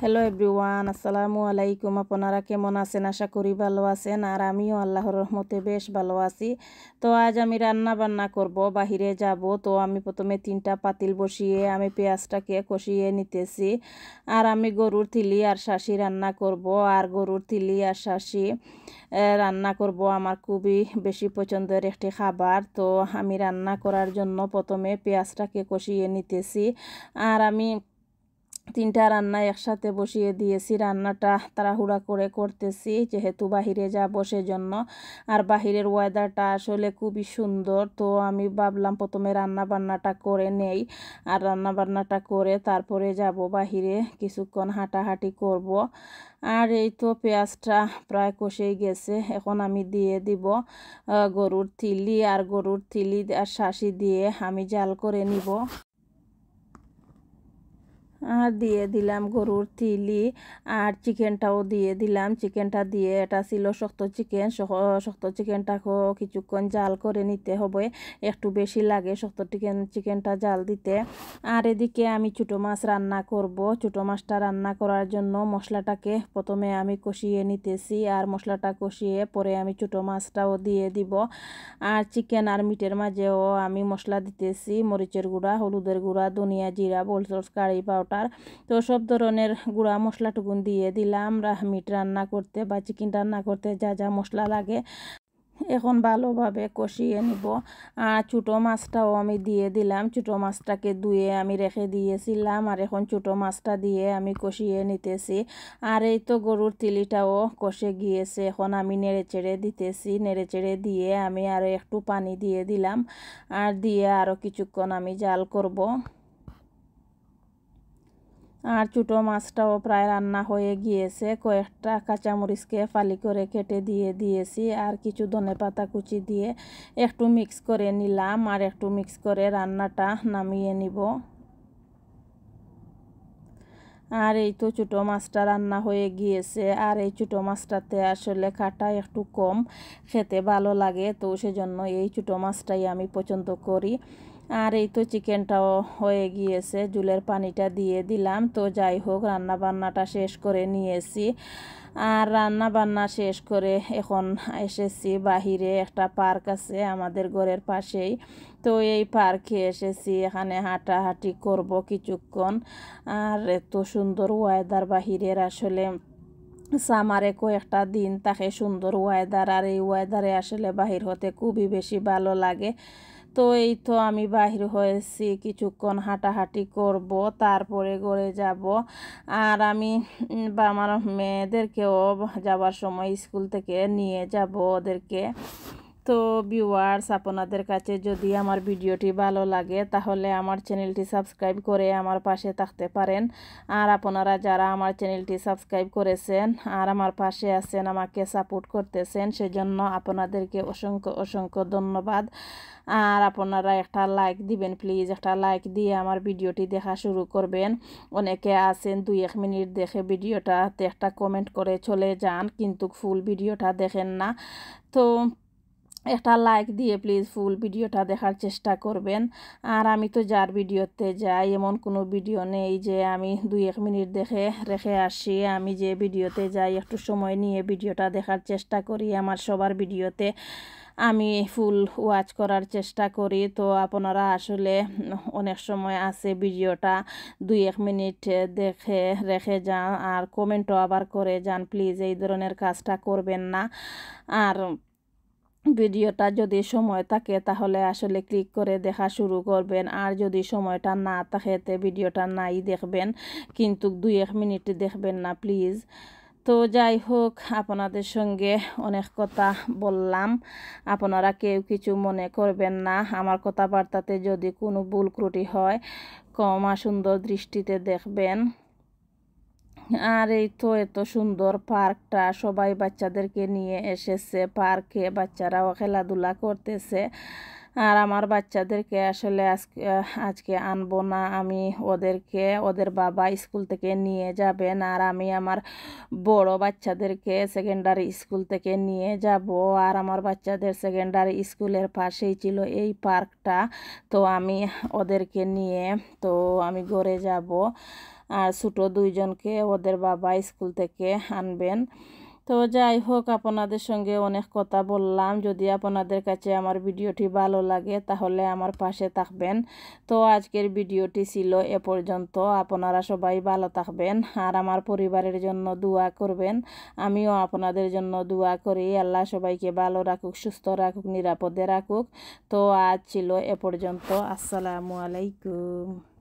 Hello everyone, আসসালামু আলাইকুম। আপনারা কেমন আছেন? আশা করি ভালো আছেন। আর আমিও আল্লাহর রহমতে বেশ ভালো আছি। তো আজ আমি রান্না বান্না করব, বাহিরে যাব। তো আমি প্রথমে 3টা পাতিল বসিয়ে আমি পেঁয়াজটাকে কষিয়ে নিতেছি। আর আমি গরুর তিলি আর শাঁসি রান্না করব। আর গরুর তিলি আর শাঁসি রান্না করব আমার খুবই বেশি পছন্দের একটি খাবার। তো আমি রান্না করার জন্য প্রথমে পেঁয়াজটাকে কষিয়ে নিতেছি। আর আমি 3টা রান্না একসাথে বসিয়ে দিয়েছি। রান্নাটা তাড়াহুড়া করে করতেছি যেহেতু বাহিরে যাব সেজন্য। আর বাহিরের ওয়েদারটা আসলে খুবই সুন্দর। তো আমি ভাবলাম প্রথমে রান্না বান্নাটা করে নেই। আর রান্না বান্নাটা করে তারপরে যাব বাহিরে, কিছুক্ষণ হাঁটাহাঁটি করব। আর এই তো পেঁয়াজটা প্রায় কষেই গেছে। এখন আমি দিয়ে দিব গরুর তিলি। আর গরুর তিলি আর শাঁসি দিয়ে আমি জাল করে নিব। আর দিয়ে দিলাম গরুর তিলি আর চিকেনটাও দিয়ে দিলাম। চিকেনটা দিয়ে, এটা ছিল শক্ত চিকেন। শক্ত চিকেনটাকেও কিছুক্ষণ জাল করে নিতে হবে, একটু বেশি লাগে শক্ত চিকেনটা জাল দিতে। আর এদিকে আমি ছোটো মাছ রান্না করব। ছোটো মাছটা রান্না করার জন্য মশলাটাকে প্রথমে আমি কষিয়ে নিতেছি। আর মশলাটা কষিয়ে পরে আমি ছোটো মাছটাও দিয়ে দিব। আর চিকেন আর মিটের মাঝেও আমি মশলা দিতেছি, মরিচের গুঁড়া, হলুদের গুঁড়া, ধনিয়া, জিরা, গোলমরিচ, কারি পাউডার। তো সব ধরনের গুঁড়া মশলাটুকুন দিয়ে দিলাম মিট রান্না করতে বা চিকেন রান্না করতে যা যা মশলা লাগে। এখন ভালোভাবে কষিয়ে নিব। আর ছোটো মাছটাও আমি দিয়ে দিলাম। ছোটো মাছটাকে ধুয়ে আমি রেখে দিয়েছিলাম। আর এখন ছোটো মাছটা দিয়ে আমি কষিয়ে নিতেছি। আর এই তো গরুর তিলিটাও কষে গিয়েছে। এখন আমি নেড়েচেড়ে দিতেছি। নেড়েচেড়ে দিয়ে আমি আরও একটু পানি দিয়ে দিলাম। আর দিয়ে আরও কিছুক্ষণ আমি জাল করব। আর ছোটো মাছটাও প্রায় রান্না হয়ে গিয়েছে। কয়েকটা কাঁচামরিচকে ফালি করে কেটে দিয়ে দিয়েছি। আর কিছু ধনেপাতা কুচি দিয়ে একটু মিক্স করে নিলাম। আর একটু মিক্স করে রান্নাটা নামিয়ে নিব। আর এই তো ছোটো মাছটা রান্না হয়ে গিয়েছে। আর এই ছোটো মাছটাতে আসলে কাঁটা একটু কম, খেতে ভালো লাগে। তো সেজন্য এই ছোটো মাছটাই আমি পছন্দ করি। আর এই তো চিকেনটাও হয়ে গিয়েছে, ঝোলের পানিটা দিয়ে দিলাম। তো যাই হোক, রান্না বান্নাটা শেষ করে নিয়েছি। আর রান্না বান্না শেষ করে এখন এসেছি বাহিরে। একটা পার্ক আছে আমাদের ঘরের পাশেই। তো এই পার্কে এসেছি, এখানে হাঁটাহাঁটি করব কিছুক্ষণ। আর এত সুন্দর ওয়েদার বাহিরের, আসলে সামারে কয়েকটা দিন থাকে সুন্দর ওয়েদার। আর এই ওয়েদারে আসলে বাহির হতে খুবই বেশি ভালো লাগে। তো এই তো আমি বাহির হয়েছি, কিছুক্ষণ হাঁটাহাঁটি করব, তারপরে ঘরে যাব। আর আমি বা আমার মেয়েদেরকেও যাওয়ার সময় স্কুল থেকে নিয়ে যাব ওদেরকে। তো ভিউয়ার্স, আপনাদের কাছে যদি আমার ভিডিওটি ভালো লাগে তাহলে আমার চ্যানেলটি সাবস্ক্রাইব করে আমার পাশে থাকতে পারেন। আর আপনারা যারা আমার চ্যানেলটি সাবস্ক্রাইব করেছেন আর আমার পাশে আছেন, আমাকে সাপোর্ট করতেছেন, সেজন্য আপনাদেরকে অসংখ্য অসংখ্য ধন্যবাদ। আর আপনারা একটা লাইক দিবেন প্লিজ। একটা লাইক দিয়ে আমার ভিডিওটি দেখা শুরু করবেন। অনেকে আছেন 2-1 মিনিট দেখে ভিডিওটাতে একটা কমেন্ট করে চলে যান, কিন্তু ফুল ভিডিওটা দেখেন না। তো একটা লাইক দিয়ে প্লিজ ফুল ভিডিওটা দেখার চেষ্টা করবেন। আর আমি তো যার ভিডিওতে যাই, এমন কোনো ভিডিও নেই যে আমি 2-1 মিনিট দেখে রেখে আসি। আমি যে ভিডিওতে যাই একটু সময় নিয়ে ভিডিওটা দেখার চেষ্টা করি। আমার সবার ভিডিওতে আমি ফুল ওয়াচ করার চেষ্টা করি। তো আপনারা আসলে অনেক সময় আছে ভিডিওটা 2-1 মিনিট দেখে রেখে যান আর কমেন্টও আবার করে যান। প্লিজ এই ধরনের কাজটা করবেন না। আর ভিডিওটা যদি সময় থাকে তাহলে আসলে ক্লিক করে দেখা শুরু করবেন। আর যদি সময়টা না থাকে তে ভিডিওটা নাই দেখবেন, কিন্তু 2-1 মিনিট দেখবেন না প্লিজ। তো যাই হোক, আপনাদের সঙ্গে অনেক কথা বললাম, আপনারা কেউ কিছু মনে করবেন না। আমার কথাবার্তাতে যদি কোনো ভুল ত্রুটি হয় ক্ষমা সুন্দর দৃষ্টিতে দেখবেন। আর এই তো এত সুন্দর পার্কটা, সবাই বাচ্চাদেরকে নিয়ে এসেছে পার্কে, বাচ্চারাও খেলাধুলা করতেছে। আর আমার বাচ্চাদেরকে আসলে আজকে আনবো না, আমি ওদেরকে ওদের বাবা স্কুল থেকে নিয়ে যাবেন। আর আমি আমার বড় বাচ্চাদেরকে সেকেন্ডারি স্কুল থেকে নিয়ে যাব। আর আমার বাচ্চাদের সেকেন্ডারি স্কুলের পাশেই ছিল এই পার্কটা। তো আমি ওদেরকে নিয়ে তো আমি ঘরে যাব। আর ছোটো দুইজনকে ওদের বাবা স্কুল থেকে আনবেন। তো যাই হোক, আপনাদের সঙ্গে অনেক কথা বললাম। যদি আপনাদের কাছে আমার ভিডিওটি ভালো লাগে তাহলে আমার পাশে থাকবেন। তো আজকের ভিডিওটি ছিল এ পর্যন্ত। আপনারা সবাই ভালো থাকবেন আর আমার পরিবারের জন্য দোয়া করবেন। আমিও আপনাদের জন্য দোয়া করি। আল্লাহ সবাইকে ভালো রাখুক, সুস্থ রাখুক, নিরাপদে রাখুক। তো আজ ছিল এ পর্যন্ত। আসসালামু আলাইকুম।